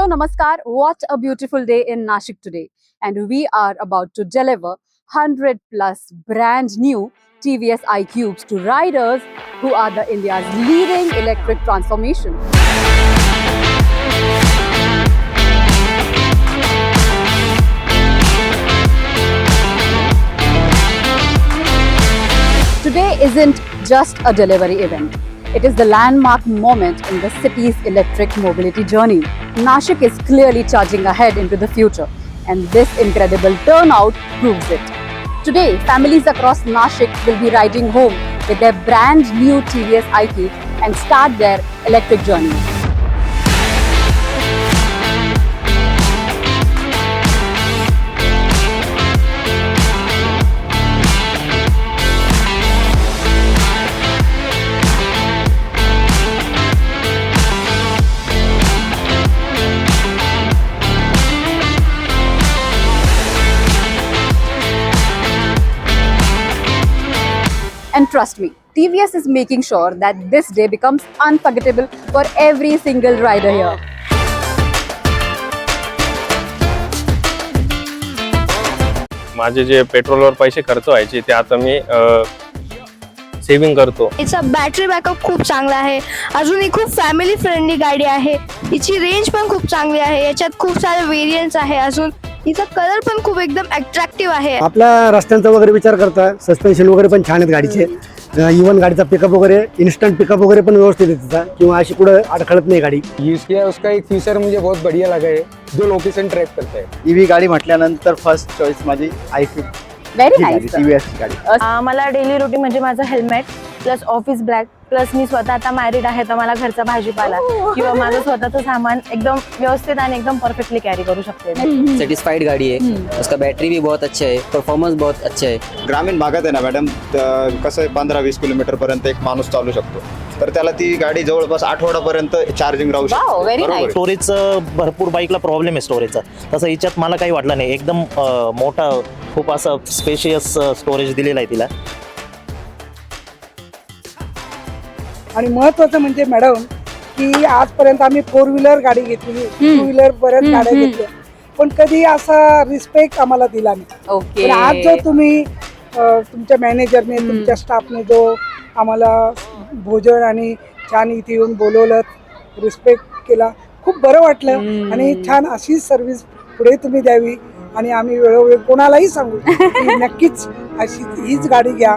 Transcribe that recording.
namaskar. What a beautiful day in Nashik today. And we are about to deliver 100 plus brand new TVS iQubes to riders who are the India's leading electric transformation. Today isn't just a delivery event. It is the landmark moment in the city's electric mobility journey. Nashik is clearly charging ahead into the future, and this incredible turnout proves it. Today, families across Nashik will be riding home with their brand new TVS iQube and start their electric journey. And trust me, TVS is making sure that this day becomes unforgettable for every single rider here. माझे जे पेट्रोलवर पैसे खर्च व्हायचे ते आता मी saving करतो. याचा बॅटरी बॅकअप खूप चांगला आहे. अजून ही खूप फॅमिली फ्रेंडली गाडी आहे. हिची रेंज पण खूप चांगली आहे. याच्यात खूप सारे व्हेरियंट्स आहे. अजून हिचा कलर पण खूप एकदम अट्रॅक्टिव्ह आहे. आपल्या रस्त्यांचा वगैरे विचार करता सस्पेन्शन वगैरे पण छान आहेत गाडीचे. इवन गाडीचा पिकअप वगैरे इन्स्टंट पिकअप वगैरे पण व्यवस्थित आहे तिचा, किंवा अशी पुढे अडखळत नाही गाडी. यूज किया उसका एक फीचर मुझे बहुत बढ़िया लगा है जो लोकेशन ट्रैक करता है. ईव्ही गाडी म्हटल्यानंतर फर्स्ट चॉईस माझी iQube. Very nice. TVS गाडी. मला डेली रुटीन म्हणजे माझं helmet plus office black plus मी स्वतः आता मॅरिड आहे तर मला घरचा भाजीपाला किंवा माझं स्वतःचं सामान एकदम व्यवस्थित आणि एकदम परफेक्टली कॅरी करू शकते. सेटिस्फाइड गाड़ी है. उसका बैटरी भी बहुत अच्छा है, परफॉर्मेंस बहुत अच्छा है. ग्रामीण भागात आहे ना मॅडम, कसं आहे 15-20 किलोमीटर पर्यंत एक माणूस चालू शकतो, तर त्याला ती गाडी जवळपास आठवड्यापर्यंत चार्जिंग राहू Wow, very शकते. nice. स्टोरेजचं भरपूर बाईकला प्रॉब्लेम आहे स्टोरेजचा. तसं हिच्यात मला काही वाटलं नाही. एकदम मोठा खूप असं स्पेशियस स्टोरेज दिलेलं आहे तिला. आणि महत्वाचं म्हणजे मॅडम की आजपर्यंत आम्ही 4 व्हीलर गाडी घेतली, 2 व्हीलर बऱ्याच गाड्या घेतल्या, पण कधी असा रिस्पेक्ट आम्हाला दिला नाही. Okay. पण आज जो तुम्ही तुमच्या मॅनेजरने तुमच्या स्टाफने जो आम्हाला भोजन आणि छान इथे येऊन बोलवलं, रिस्पेक्ट केला, खूप बरं वाटलं. आणि छान अशी सर्व्हिस पुढे तुम्ही द्यावी आणि आम्ही वेळोवेळी कोणालाही सांगू की नक्कीच अशी हीच गाडी घ्या.